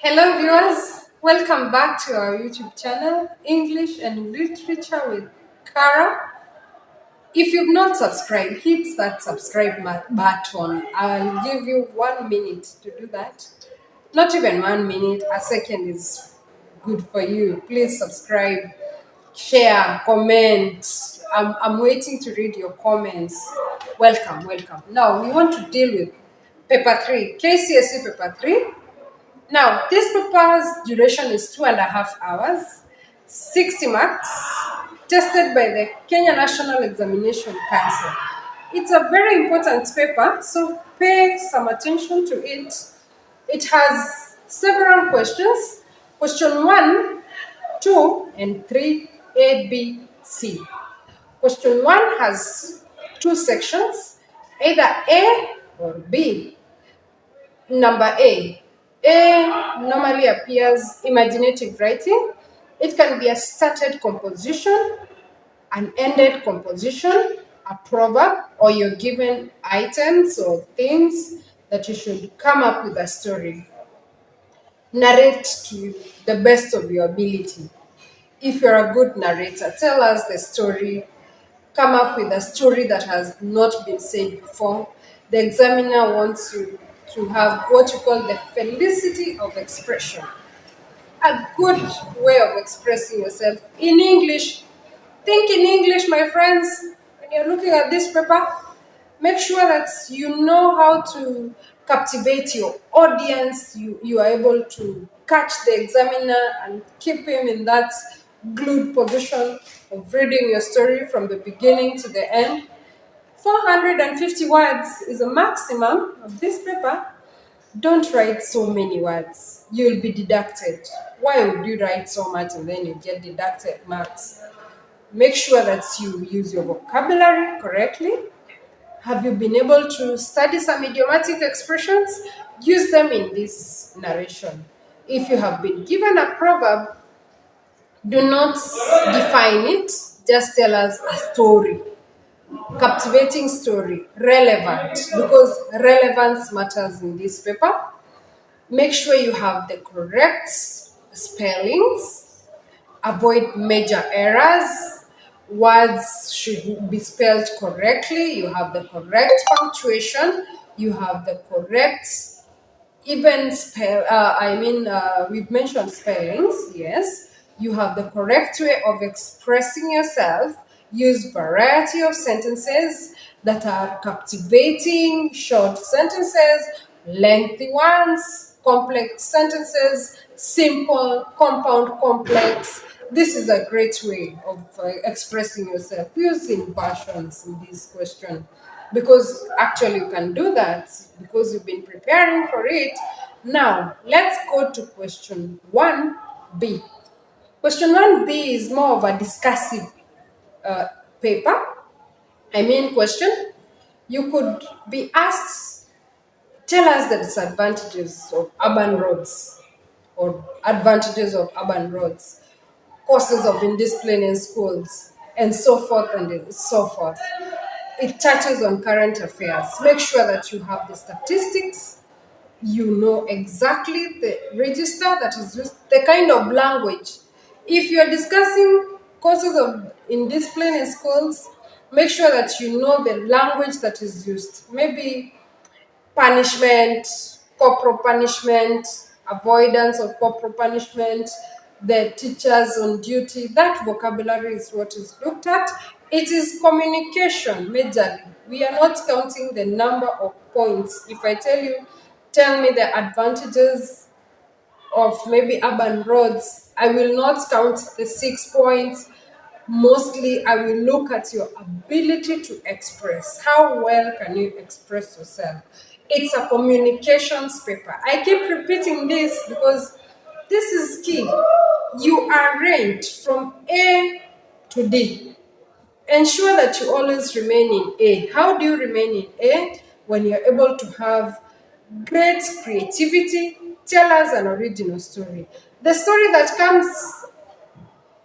Hello, viewers. Welcome back to our YouTube channel, English and Literature with Kara. If you've not subscribed, hit that subscribe button. I'll give you 1 minute to do that. Not even 1 minute, a second is good for you. Please subscribe, share, comment. I'm waiting to read your comments. Welcome, welcome. Now, we want to deal with paper 3, KCSE paper 3. Now, this paper's duration is 2.5 hours, 60 marks, tested by the Kenya National Examination Council. It's a very important paper, so pay some attention to it. It has several questions. Question 1, 2, and 3, A, B, C. Question 1 has two sections, either A or B. Number A. A normally appears imaginative writing. It can be a started composition, an ended composition, a proverb, or you're given items or things that you should come up with a story. Narrate to the best of your ability. If you're a good narrator, tell us the story. Come up with a story that has not been said before. The examiner wants you to have what you call the felicity of expression. A good way of expressing yourself in English. Think in English, my friends. When you're looking at this paper, make sure that you know how to captivate your audience. You are able to catch the examiner and keep him in that glued position of reading your story from the beginning to the end. 450 words is a maximum of this paper. Don't write so many words. You'll be deducted. Why would you write so much and then you get deducted marks? Make sure that you use your vocabulary correctly. Have you been able to study some idiomatic expressions? Use them in this narration. If you have been given a proverb, do not define it, just tell us a story. Captivating story, relevant, because relevance matters in this paper. Make sure you have the correct spellings, avoid major errors. Words should be spelled correctly. You have the correct punctuation. You have the correct even spell. We've mentioned spellings. Yes, you have the correct way of expressing yourself. Use variety of sentences that are captivating, short sentences, lengthy ones, complex sentences, simple, compound, complex. This is a great way of expressing yourself. Using versions in this question, because actually you can do that because you've been preparing for it. Now, let's go to question 1B. Question 1B is more of a discussive uh, paper. Question. You could be asked, tell us the disadvantages of urban roads or advantages of urban roads, causes of indiscipline in schools, and so forth and so forth. It touches on current affairs. Make sure that you have the statistics, you know exactly the register that is used, the kind of language. If you're discussing causes of indiscipline in schools, make sure that you know the language that is used. Maybe punishment, corporal punishment, avoidance of corporal punishment, the teachers on duty. That vocabulary is what is looked at. It is communication majorly. We are not counting the number of points. If I tell me the advantages of maybe urban roads, I will not count the 6 points. Mostly, I will look at your ability to express. How well can you express yourself? It's a communications paper. I keep repeating this because this is key. You are ranked from A to D. Ensure that you always remain in A. How do you remain in A? When you're able to have great creativity. Tell us an original story. The story that comes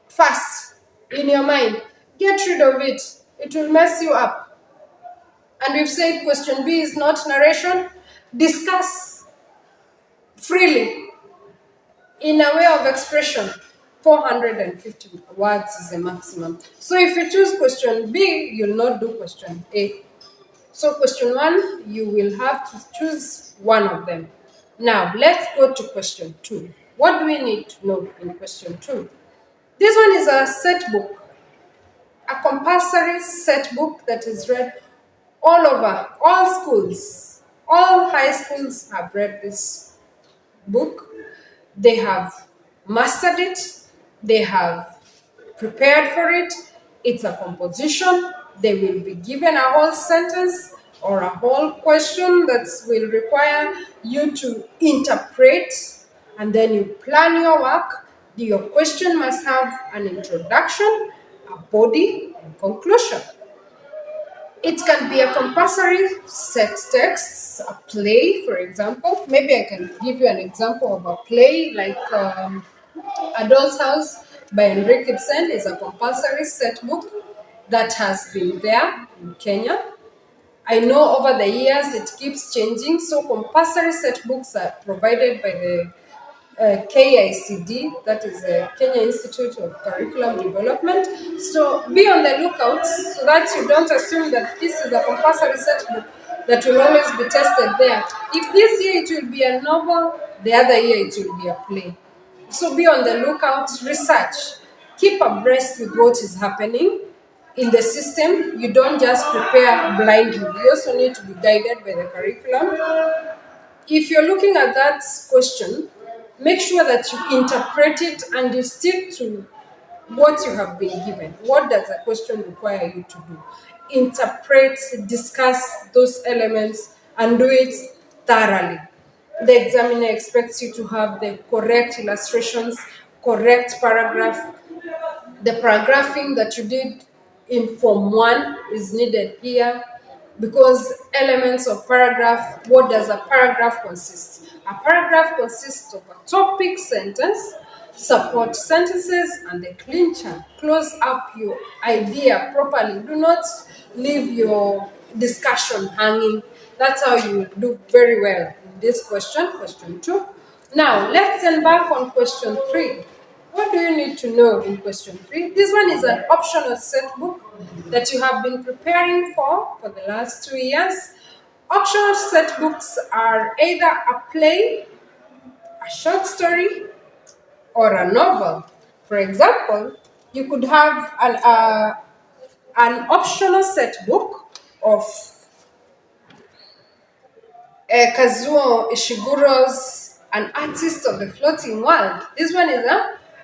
fast in your mind, get rid of it. It will mess you up. And we've said question B is not narration. Discuss freely. In a way of expression, 450 words is the maximum. So if you choose question B, you'll not do question A. So question 1, you will have to choose one of them. Now let's go to question 2. What do we need to know in question 2? This one is a set book, a compulsory set book that is read all over, all schools. All high schools have read this book. They have mastered it, they have prepared for it. It's a composition. They will be given a whole sentence or a whole question that will require you to interpret, and then you plan your work. Your question must have an introduction, a body, and conclusion. It can be a compulsory set text, a play, for example. Maybe I can give you an example of a play like Adolf's House by Enrique Ibsen is a compulsory set book that has been there in Kenya. I know over the years it keeps changing, so compulsory set books are provided by the KICD, that is the Kenya Institute of Curriculum Development. So be on the lookout so that you don't assume that this is a compulsory set book that will always be tested there. If this year it will be a novel, the other year it will be a play. So be on the lookout, research, keep abreast with what is happening in the system. You don't just prepare blindly, you also need to be guided by the curriculum. If you're looking at that question, make sure that you interpret it and you stick to what you have been given. What does the question require you to do? Interpret, discuss those elements, and do it thoroughly. The examiner expects you to have the correct illustrations, correct paragraph. The paragraphing that you did in Form 1 is needed here because elements of paragraph, what does a paragraph consist? A paragraph consists of a topic sentence, support sentences, and the clincher. Close up your idea properly. Do not leave your discussion hanging. That's how you do very well in this question, question 2. Now, let's embark on question 3. What do you need to know in question 3? This one is an optional set book that you have been preparing for the last 2 years. Optional set books are either a play, a short story, or a novel. For example, you could have an optional set book of Kazuo Ishiguro's An Artist of the Floating World. This one is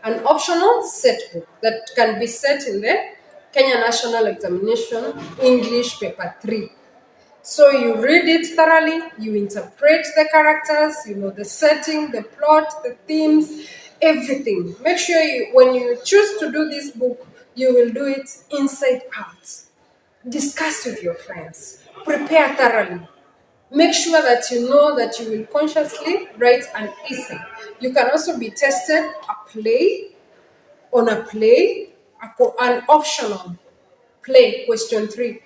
an optional set book that can be set in the Kenya National Examination English Paper 3. So you read it thoroughly, you interpret the characters, you know the setting, the plot, the themes, everything. Make sure when you choose to do this book, you will do it inside out. Discuss with your friends. Prepare thoroughly. Make sure that you know that you will consciously write an essay. You can also be tested a play on a play, an optional play, question 3.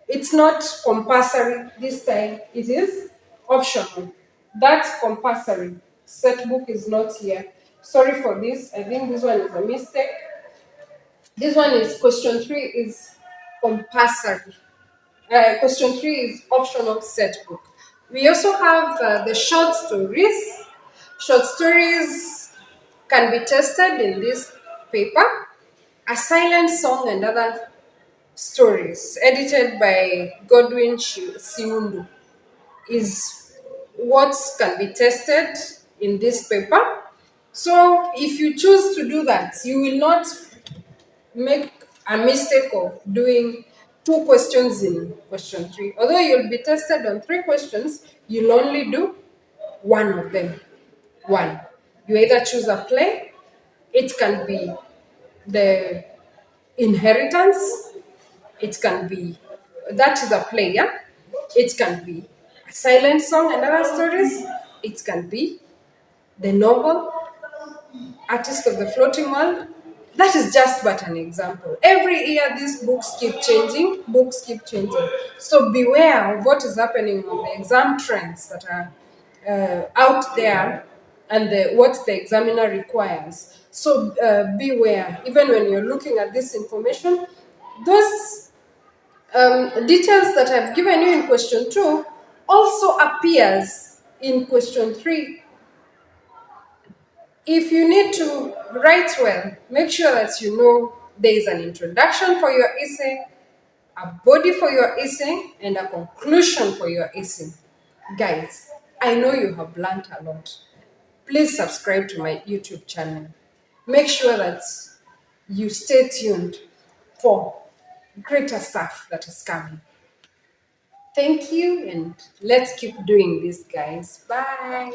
It's not compulsory this time, it is optional. That's compulsory. Set book is not here. Sorry for this. I think this one is a mistake. This one is question 3 is compulsory. Question 3 is optional set book. We also have the short stories. Short stories can be tested in this paper. A Silent Song and Other Stories, edited by Godwin Siundu, is what can be tested in this paper. So if you choose to do that, you will not make a mistake of doing 2 questions in question 3. Although you'll be tested on 3 questions, you'll only do one of them. One. You either choose a play, it can be the inheritance, it can be, that is a play, yeah? It can be a silent song and other stories, it can be the novel, Artist of the Floating World. That is just but an example. Every year, these books keep changing. Books keep changing. So beware of what is happening on the exam trends that are out there. and what the examiner requires. So beware, even when you're looking at this information, those details that I've given you in question 2 also appears in question 3. If you need to write well, make sure that you know there is an introduction for your essay, a body for your essay, and a conclusion for your essay. Guys, I know you have learned a lot. Please subscribe to my YouTube channel. Make sure that you stay tuned for greater stuff that is coming. Thank you, and let's keep doing this, guys. Bye.